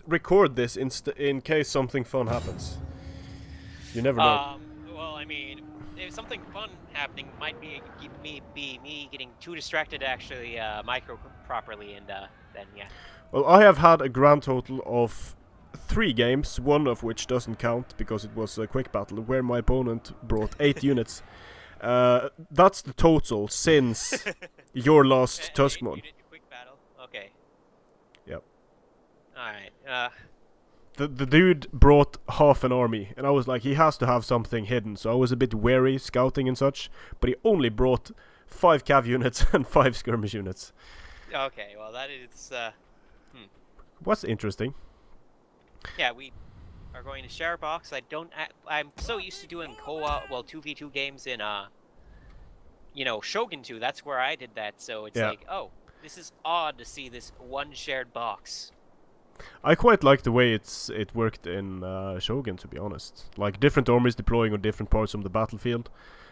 record this in case something fun happens. You never know. Well, I mean, if something fun happening might be me getting too distracted to actually micro properly, and then yeah. Well, I have had a grand total of 3 games, one of which doesn't count because it was a quick battle, where my opponent brought 8 units. That's the total since your last Tusk mod. Unit quick battle. Okay. Yep. All right. The dude brought half an army, and I was like, he has to have something hidden, so I was a bit wary scouting and such, but he only brought 5 cav units and 5 skirmish units. Okay. Well, that is. What's interesting? Yeah, we are going to share a box. I'm so used to doing co-op, 2v2 games in Shogun 2. That's where I did that. So it's like, oh, this is odd to see this one shared box. I quite like the way it worked in Shogun, to be honest. Like different armies deploying on different parts of the battlefield.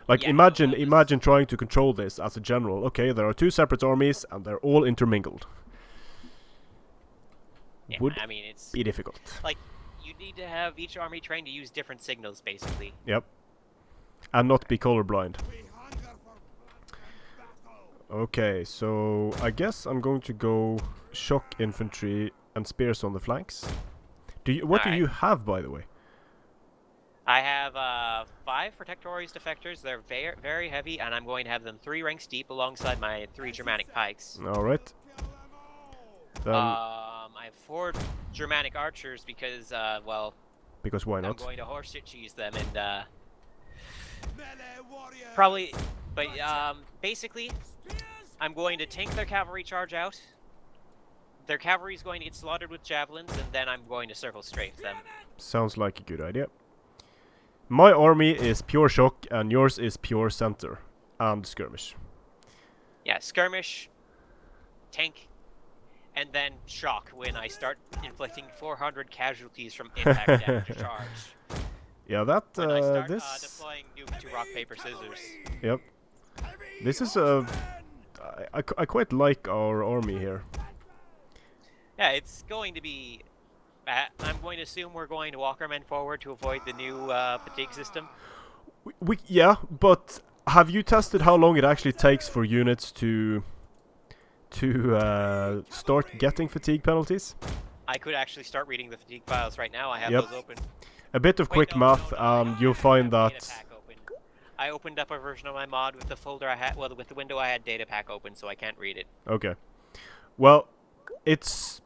Like imagine trying to control this as a general. Okay, there are 2 separate armies and they're all intermingled. Yeah, Would I mean, it's be difficult. Like, you need to have each army trained to use different signals, basically. Yep. And not be colorblind. Okay, so I guess I'm going to go shock infantry and spears on the flanks. What do you have, by the way? I have 5 Protectories Defectors. They're very heavy, and I'm going to have them 3 ranks deep alongside my 3 Germanic Pikes. Alright. I have 4 Germanic Archers because, because why not? I'm going to horseshit cheese them and, probably, but, basically, I'm going to tank their cavalry charge out. Their cavalry is going to get slaughtered with javelins, and then I'm going to circle strafe them. Sounds like a good idea. My army is pure shock, and yours is pure center and skirmish. Yeah, skirmish, tank, and then shock when I start inflicting 400 casualties from impact damage charge. Yeah, that when I start deploying Nuke to rock paper scissors. Yep. This is I quite like our army here. Yeah, it's going to be. I'm going to assume we're going to walk our men forward to avoid the new fatigue system. Yeah, but have you tested how long it actually takes for units to start getting fatigue penalties? I could actually start reading the fatigue files right now. I have those open. A bit of quick math, and you'll find that. I opened up a version of my mod with the folder I had, with the window I had data pack open, so I can't read it. Okay. Well, it's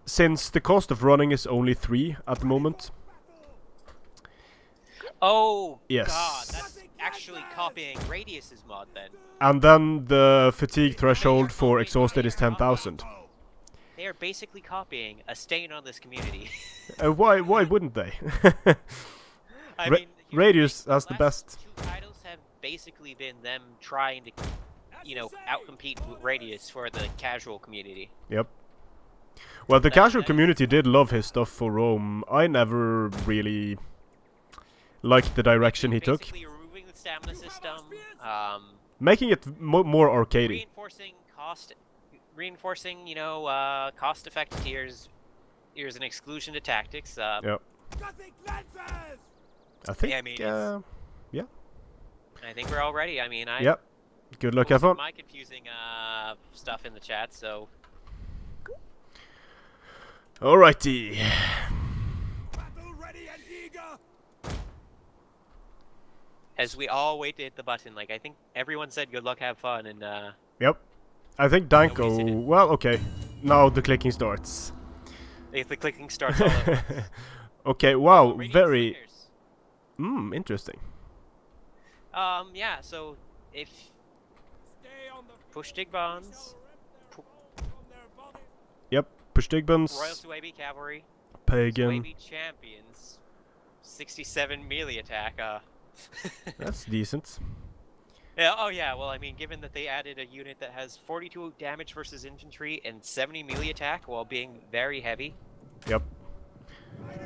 since the cost of running is only 3 at the moment. Oh, yes. God, that's actually copying Radius's mod then. And then the fatigue threshold for exhausted is 10,000. They are basically copying a stain on this community. Why wouldn't they? I mean, Radius has the best. 2 titles have basically been them trying to, outcompete Radius for the casual community. Yep. Well, the casual community did love his stuff for Rome. I never really liked the direction he took. Basically removing the stamina system, making it more arcadey. Reinforcing, cost-effective tiers. Here's an exclusion to tactics. Yep. I think. Yeah, yeah. I think we're all ready. I mean, Yep. Good luck, everyone. My confusing stuff in the chat, so. Alrighty. As we all wait to hit the button, like I think everyone said, "Good luck, have fun," and Yep. I think Danko. Well, okay. Now the clicking starts. If the clicking starts all at once. Okay. Wow. Very. Interesting. Yeah. So if push dig bonds. Yep. Push dig bonds. Royal Suebi cavalry. Pagan. Suebi champions. 67 melee attack. That's decent. Yeah, oh yeah, well I mean, given that they added a unit that has 42 damage versus infantry and 70 melee attack while being very heavy. Yep.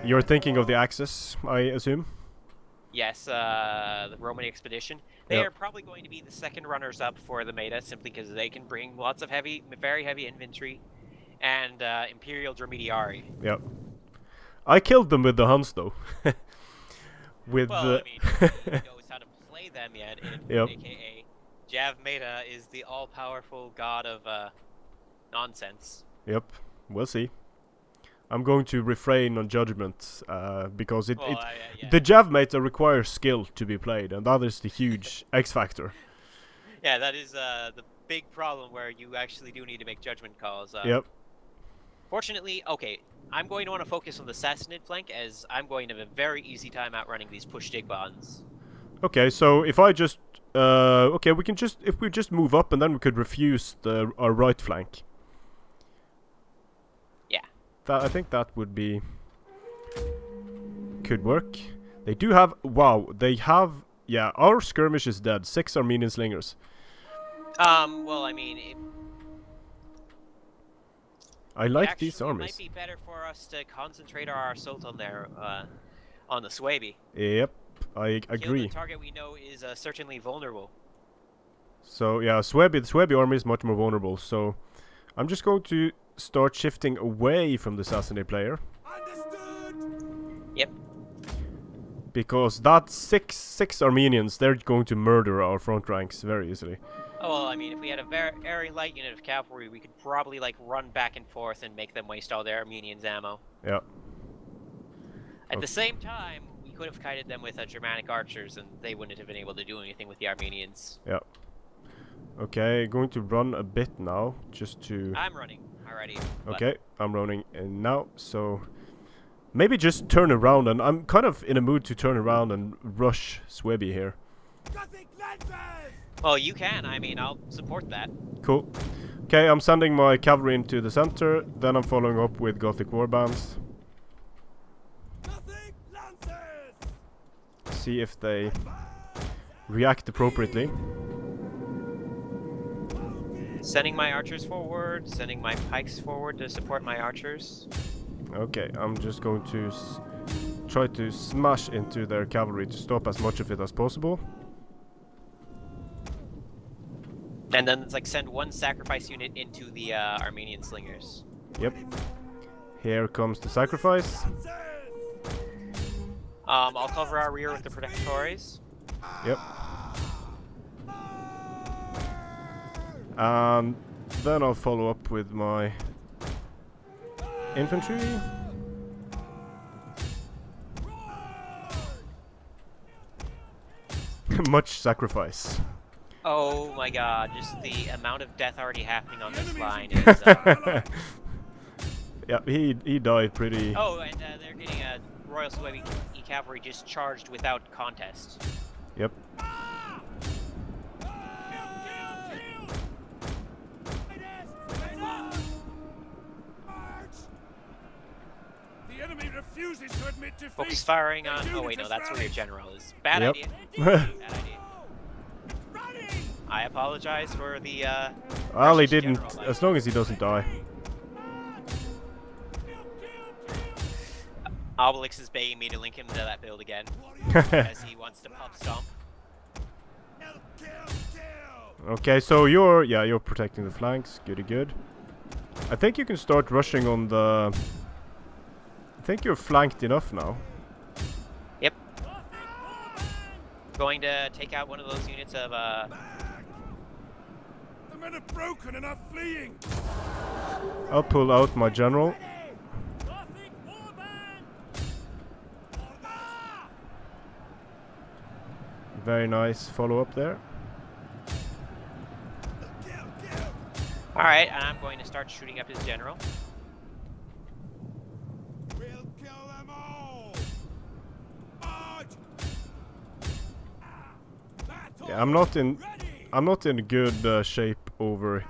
You're thinking of the Axis, I assume? Yes, the Roman Expedition. They are probably going to be the second runners-up for the meta, simply because they can bring lots of very heavy infantry, and Imperial Dromediari. Yep. I killed them with the Huns though. With Well, the I mean, nobody knows how to play them yet, Yep. aka Jav Meta is the all-powerful god of nonsense. Yep. We'll see. I'm going to refrain on judgment because Well, yeah. the Jav meta requires skill to be played, and that is the huge X factor. Yeah, that is the big problem where you actually do need to make judgment calls. Yep. Fortunately, okay, I'm going to want to focus on the Sassanid flank as I'm going to have a very easy time outrunning these push dig bonds. Okay, so if I just okay, we can just if we just move up and then we could refuse our right flank. Yeah. I think that would be could work. They do have they have yeah, our skirmish is dead. 6 Armenian slingers. Well, I mean, I like these it armies. might be better for us to concentrate our assault on their on the Swaby. Yep, I agree. The target we know is certainly vulnerable. So yeah, the Swaby army is much more vulnerable. So I'm just going to start shifting away from the Sassanid player. Understood. Yep. Because that six Armenians, they're going to murder our front ranks very easily. Oh, well, I mean, if we had a very light unit of cavalry, we could probably, like, run back and forth and make them waste all their Armenians' ammo. Yeah. At the same time, we could have kited them with Germanic archers, and they wouldn't have been able to do anything with the Armenians. Yeah. Okay, going to run a bit now, just to... I'm running already. Okay, I'm running in now, so... Maybe just turn around, and I'm kind of in a mood to turn around and rush Swaby here. Gothic lancers. Well, you can. I mean, I'll support that. Cool. Okay, I'm sending my cavalry into the center, then I'm following up with Gothic warbands. Gothic lancers. See if they react appropriately. Sending my archers forward, sending my pikes forward to support my archers. Okay, I'm just going to try to smash into their cavalry to stop as much of it as possible. And then it's like send one sacrifice unit into the Armenian slingers. Yep. Here comes the sacrifice. I'll cover our rear with the protectores. Yep. And then I'll follow up with my infantry. Much sacrifice. Oh my god, just the amount of death already happening on this line is... Yeah, he died pretty... Oh, and they're getting a Royal Swaby cavalry just charged without contest. Yep. The enemy refuses to admit defeat. Focus firing on... Oh wait, no, that's where your general is. Bad Yep. idea. Bad idea. I apologize for the, Well, he Russian didn't, general, as long as he doesn't die. Obelix is begging me to link him to that build again, as he wants to pub stomp. Okay, so you're protecting the flanks. Goody good. I think you can start rushing on the... I think you're flanked enough now. Yep. Going to take out one of those units of, The men are broken and are fleeing. I'll pull out my general. Very nice follow-up there. Alright, and I'm going to start shooting up his general. We'll kill them all. March. Yeah, I'm not in good shape over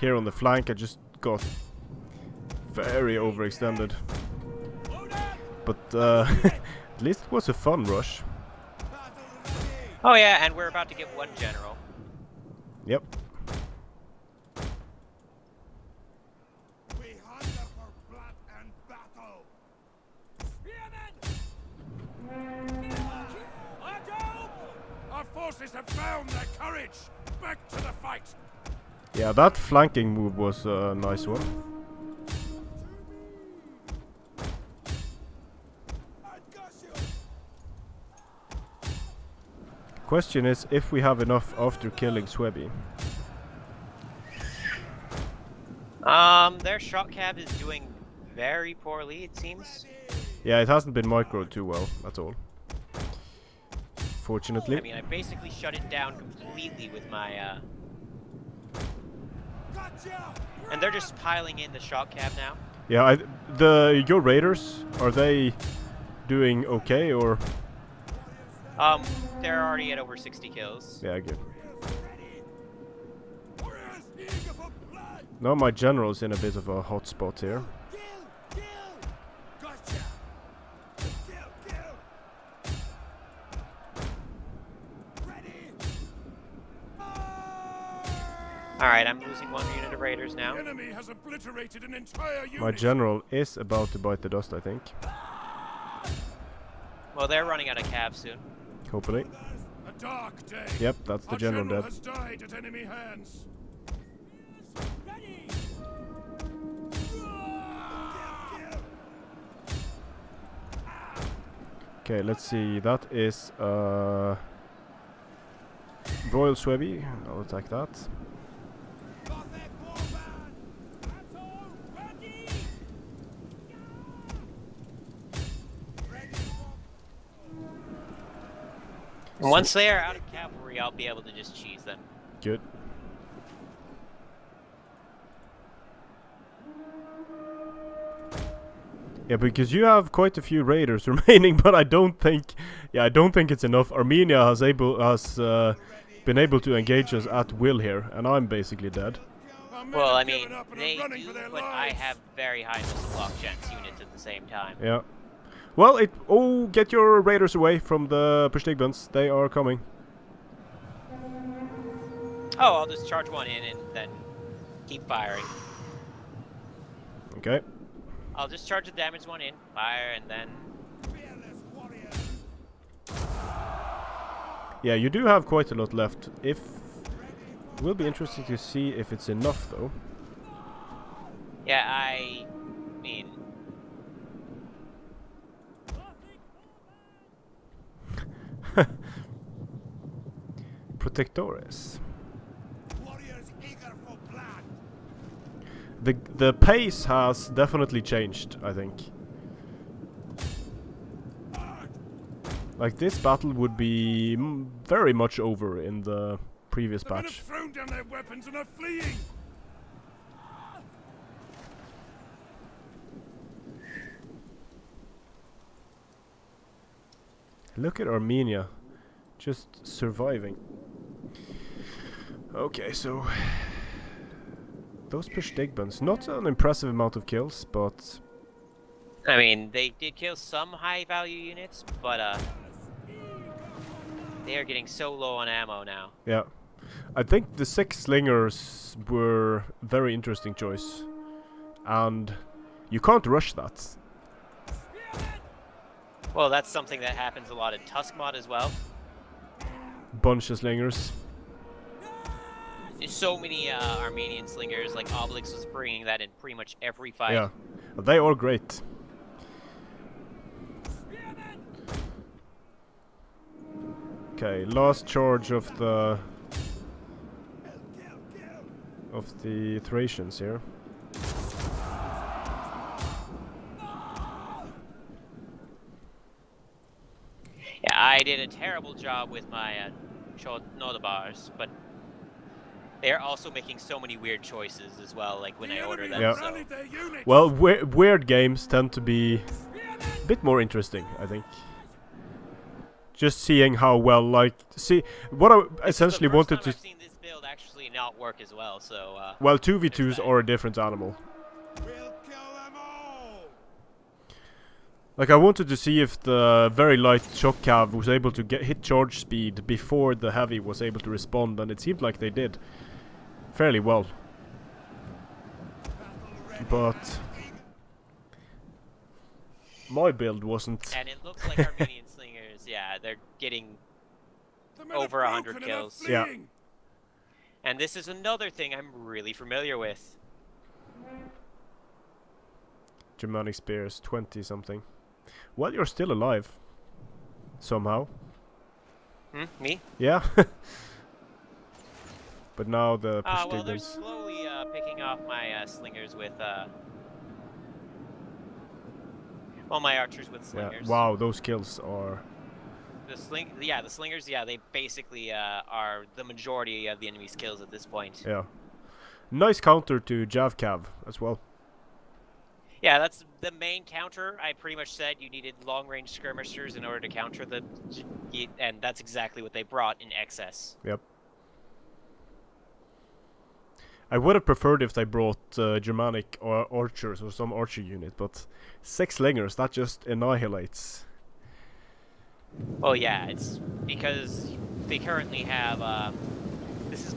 here on the flank. I just got very overextended. But at least it was a fun rush. Oh yeah, and we're about to get one general. Yep. We hunger for blood and battle. Our forces have found their courage. Back to the fight. Yeah, that flanking move was a nice one. Question is if we have enough after killing Swebby. Their shot cab is doing very poorly, it seems. Yeah, it hasn't been microed too well, that's all. Fortunately. I mean, I basically shut it down completely with my, And they're just piling in the shot cab now. Yeah, your raiders, are they doing okay or? They're already at over 60 kills. Yeah, good. Now my general's in a bit of a hot spot here. Alright, I'm losing 1 unit of raiders now. The enemy has obliterated an entire unit. My general is about to bite the dust, I think. Well, they're running out of cabs soon. Hopefully. A dark day. Yep, that's the Our general dead. has died at enemy hands. Okay, let's see. That is Royal Swebby. I'll attack that. Once they are out of cavalry, I'll be able to just cheese them. Good. Yeah, because you have quite a few raiders remaining, but I don't think it's enough. Armenia has been able to engage us at will here, and I'm basically dead. Well, I mean, they do, but I have very high missile block chance units at the same time. Yeah. Well, get your raiders away from the Verstigbans. They are coming. Oh, I'll just charge one in and then keep firing. Okay. I'll just charge the damaged one in, fire, and then... Yeah, you do have quite a lot left. It will be interesting to see if it's enough, though. Yeah, I mean... Protectores. The pace has definitely changed, I think. Like, this battle would be very much over in the previous The men have patch. thrown down their weapons and are fleeing. Look at Armenia, just surviving. Okay, so those Verstigbans, not an impressive amount of kills, but I mean, they did kill some high-value units, but, they are getting so low on ammo now. yeah. I think the 6 slingers were a very interesting choice. And you can't rush that. Well, that's something that happens a lot in Tusk mod as well. Bunch of slingers. There's so many Armenian slingers, like Obelix was bringing that in pretty much every fight. Yeah, they are great. Okay, last charge of the Thracians here. Yeah, I did a terrible job with my Nodabars, but they're also making so many weird choices as well, like when I order them. Yeah. So. Well, weird games tend to be a bit more interesting, I think. Just seeing how well, like, see, what I essentially wanted to... I've seen this build actually not work as well, so... well, 2v2s are a different animal. We'll kill them all. Like, I wanted to see if the very light shock cav was able to hit charge speed before the heavy was able to respond, and it seemed like they did fairly well. But my build wasn't. And it looks like Armenian slingers, yeah, they're getting over 100 kills. Yeah. And this is another thing I'm really familiar with. Germanic spears, 20 something. Well, you're still alive. Somehow. Me? Yeah. But now the Well, they're Pushtigbens. slowly picking off my slingers with well, my archers with Yeah. slingers. Wow, those kills are. The slingers, yeah, they basically are the majority of the enemy's kills at this point. Yeah. Nice counter to Javcav as well. Yeah, that's the main counter. I pretty much said you needed long-range skirmishers in order to counter the, and that's exactly what they brought in excess. Yep. I would have preferred if they brought Germanic or archers or some archer unit, but 6 slingers, that just annihilates. Oh yeah, it's because they currently have this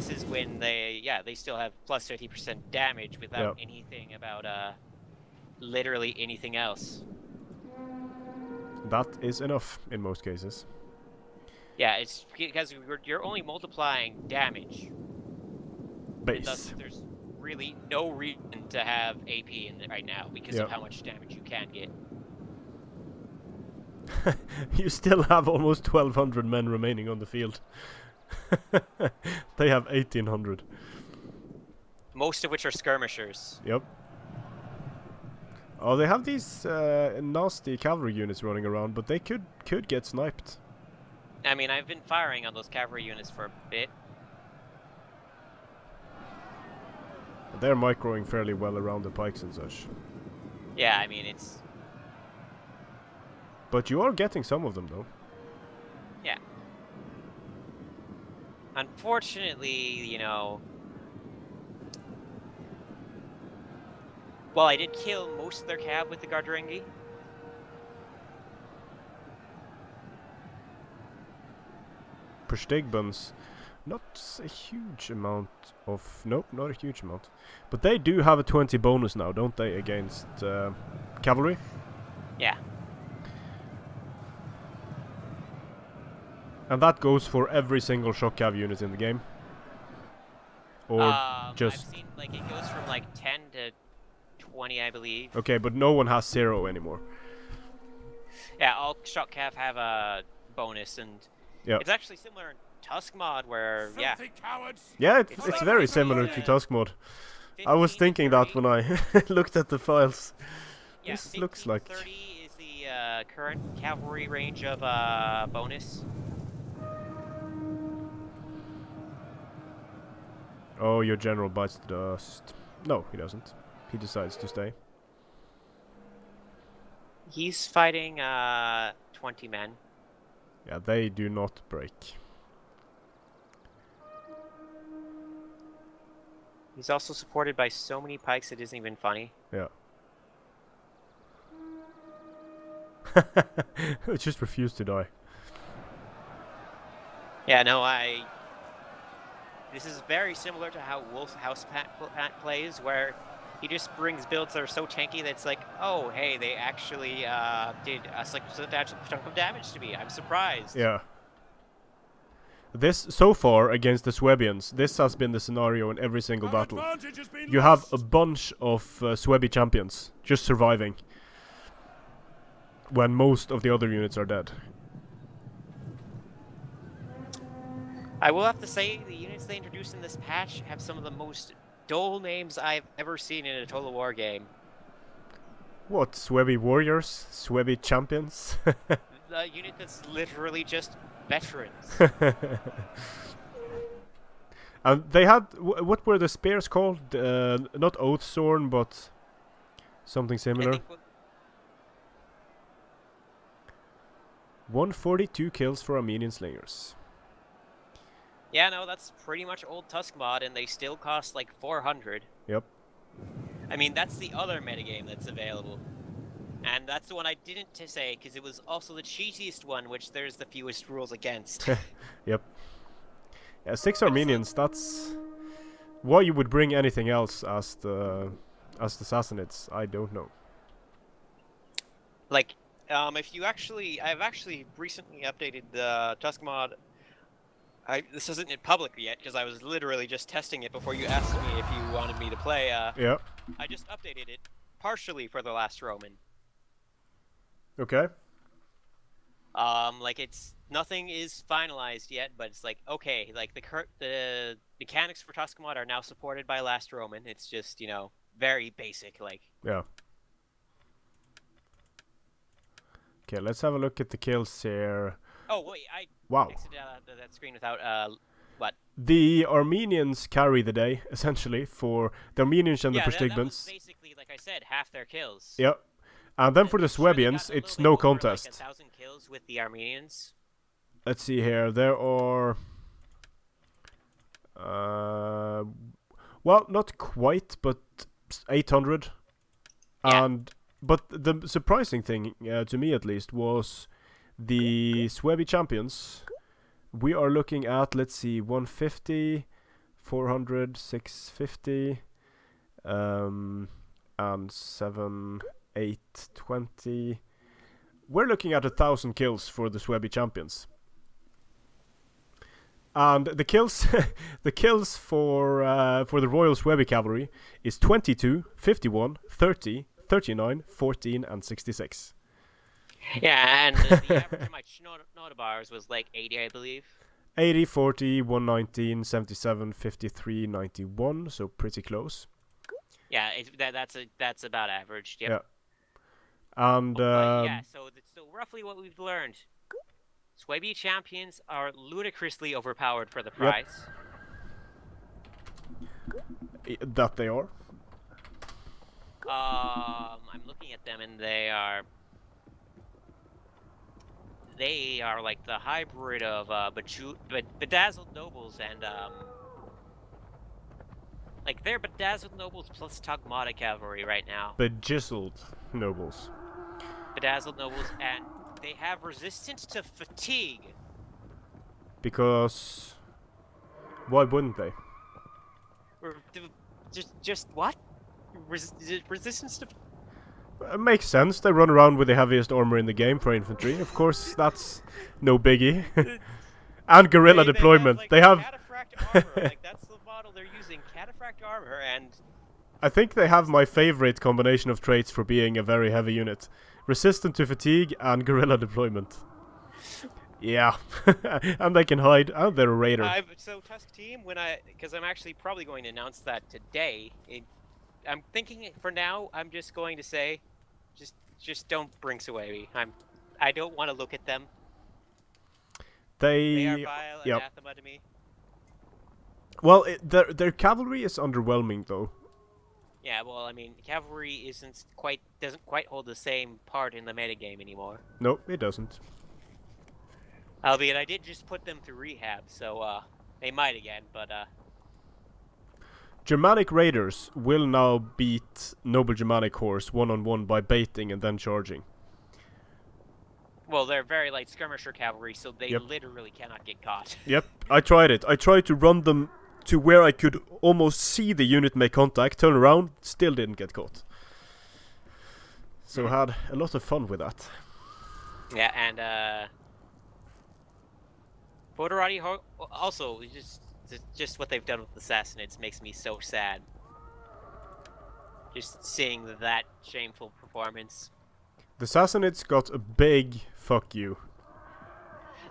is when they still have plus 50% damage without anything about literally anything else. That is enough in most cases. Yeah, it's because you're only multiplying damage. Base. And thus, there's really no reason to have AP in right now because of how much damage you can get. You still have almost 1,200 men remaining on the field. They have 1,800. Most of which are skirmishers. Yep. Oh, they have these nasty cavalry units running around, but they could get sniped. I mean, I've been firing on those cavalry units for a bit. They're microing fairly well around the pikes and such. Yeah, I mean, it's... But you are getting some of them, though. Yeah. Unfortunately, you know... Well, I did kill most of their cab with the Garderengi. Pushtigbens, not a huge amount of... Nope, not a huge amount. But they do have a 20 bonus now, don't they, against cavalry? Yeah. And that goes for every single shock cav unit in the game? Or just... I've seen, like, it goes from, like, 10 to 20, I believe. Okay, but no one has 0 anymore. Yeah, all shock cav have a bonus, and it's actually similar in Tusk mod, where, Yeah, it's very similar to Tusk mod. I was thinking that when I looked at the files. Yeah, this looks like... 30 is the current cavalry range of bonus. Oh, your general bites the dust. No, he doesn't. He decides to stay. He's fighting 20 men. Yeah, they do not break. He's also supported by so many pikes it isn't even funny. Yeah. I just refuse to die. Yeah, no, This is very similar to how Wolf's House Pat plays, where he just brings builds that are so tanky that it's like, oh, hey, they actually did a chunk of damage to me. I'm surprised. Yeah. This, so far, against the Swabians, this has been the scenario in every single battle. You have a bunch of Swabi champions just surviving, when most of the other units are dead. I will have to say, the units they introduced in this patch have some of the most dull names I've ever seen in a Total War game. What, Swabi warriors? Swabi champions? The unit that's literally just veterans. And they had... what were the spears called? Not Oathsworn, but something similar. 142 kills for Armenian slingers. Yeah, no, that's pretty much old Tusk mod, and they still cost like 400. Yep. I mean, that's the other metagame that's available. And that's the one I didn't say, because it was also the cheatiest one, which there's the fewest rules against. Yep. Yeah, 6 Armenians, that's... Why you would bring anything else as the Sassanids, I don't know. Like, if you actually... I've actually recently updated the Tusk mod. This isn't in public yet, because I was literally just testing it before you asked me if you wanted me to play. Yeah. I just updated it, partially for the Last Roman. Okay. Like nothing is finalized yet, but it's like okay, like the mechanics for Tuscamod are now supported by Last Roman. It's just very basic, like. Yeah. Okay, let's have a look at the kills here. Oh wait, I Wow. exited out of that screen without what? The Armenians carry the day essentially for the Armenians and the Yeah, that was Prestigments. basically, like I said, half their kills. Yeah. And then for the I'm sure they got Swabians, a it's little no bit over, contest. Like 1,000 kills with the Armenians. Let's see here. There are well, not quite, but 800. Yeah. But the surprising thing, to me at least, was the Swabi champions. We are looking at, let's see, 150, 400, 650, and 7, 8, 20. We're looking at 1,000 kills for the Swabi champions. And the kills, the kills for the Royal Swabi Cavalry is 22, 51, 30, 39, 14, and 66. Yeah, and the average of my Notibars was like 80, I believe. 80, 40, 119, 77, 53, 91, so pretty close. Yeah, that's about average. Yep. Yeah. And yeah, so roughly what we've learned. Swabi champions are ludicrously overpowered for the price. That they are. I'm looking at them, and they are like the hybrid of bedazzled nobles and like they're bedazzled nobles plus Tagmata cavalry right now. Bejizzled nobles. Bedazzled nobles, and they have resistance to fatigue. Because why wouldn't they? Just what? Resistance to. It makes sense. They run around with the heaviest armor in the game for infantry. Of course, that's no biggie. And guerrilla deployment. They have. Cataphract armor. Like that's the model they're using. Cataphract armor, and. I think they have my favorite combination of traits for being a very heavy unit: resistant to fatigue and guerrilla deployment. Yeah, and they can hide. And they're a raider. So Tusk team, because I'm actually probably going to announce that today. I'm thinking for now. I'm just going to say, just don't bring Suebi. I don't want to look at them. They are vile, anathema to me. Well, their cavalry is underwhelming though. Yeah, well, I mean, cavalry doesn't quite hold the same part in the metagame anymore. No, it doesn't. Albeit, I did just put them through rehab, so they might again, but Germanic raiders will now beat Noble Germanic Horse one-on-one by baiting and then charging. Well, they're very light skirmisher cavalry, so they literally cannot get caught. Yep, I tried it. I tried to run them to where I could almost see the unit make contact, turn around, still didn't get caught. So I had a lot of fun with that. Yeah, and Foderati also just what they've done with the Sassanids makes me so sad. Just seeing that shameful performance. The Sassanids got a big fuck you.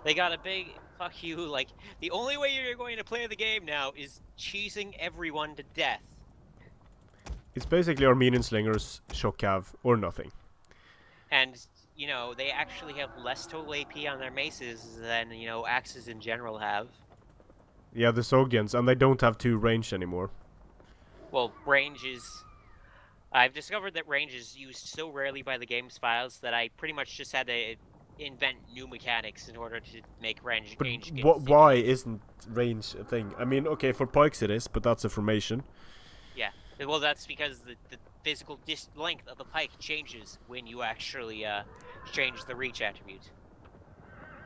They got a big fuck you. Like, the only way you're going to play the game now is cheesing everyone to death. It's basically Armenian slingers, shock cav, or nothing. And, they actually have less total AP on their maces than, axes in general have. Yeah, the Sogdians, and they don't have 2 range anymore. Well, range is... I've discovered that range is used so rarely by the game's files that I pretty much just had to invent new mechanics in order to make range. But why isn't range a thing? I mean, okay, for pikes it is, but that's a formation. Yeah, well, that's because the physical length of the pike changes when you actually change the reach attribute.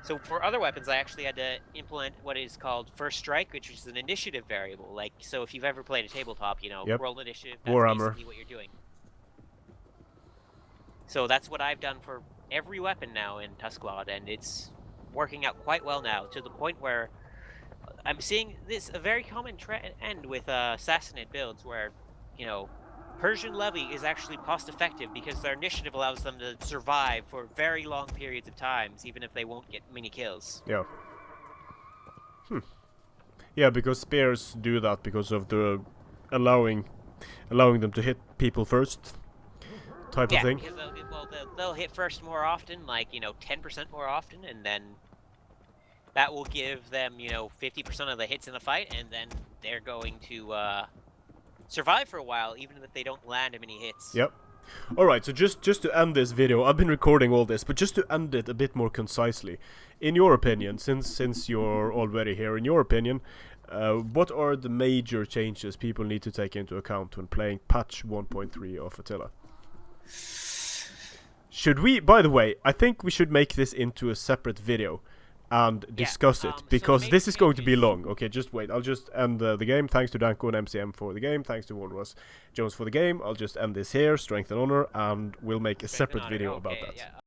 So for other weapons, I actually had to implement what is called first strike, which is an initiative variable. Like, so if you've ever played a tabletop, roll initiative, that's basically what you're doing. So that's what I've done for every weapon now in Tuscalad, and it's working out quite well now, to the point where I'm seeing this a very common trend with Sassanid builds, where, Persian Levy is actually cost effective because their initiative allows them to survive for very long periods of times, even if they won't get many kills. Yeah. Yeah, because spears do that because of the allowing them to hit people first type of thing. Yeah, because they'll hit first more often, like, 10% more often, and then that will give them, 50% of the hits in the fight, and then they're going to survive for a while, even if they don't land many hits. Yep. Alright, so just to end this video, I've been recording all this, but just to end it a bit more concisely, in your opinion, since you're already here, in your opinion, what are the major changes people need to take into account when playing patch 1.3 of Attila? Should we, by the way, I think we should make this into a separate video and discuss it, because this is going to be long. Okay, just wait. I'll just end the game. Thanks to Danko and MCM for the game. Thanks to Walrusjones for the game. I'll just end this here, Strength and Honor, and we'll make a separate video about that.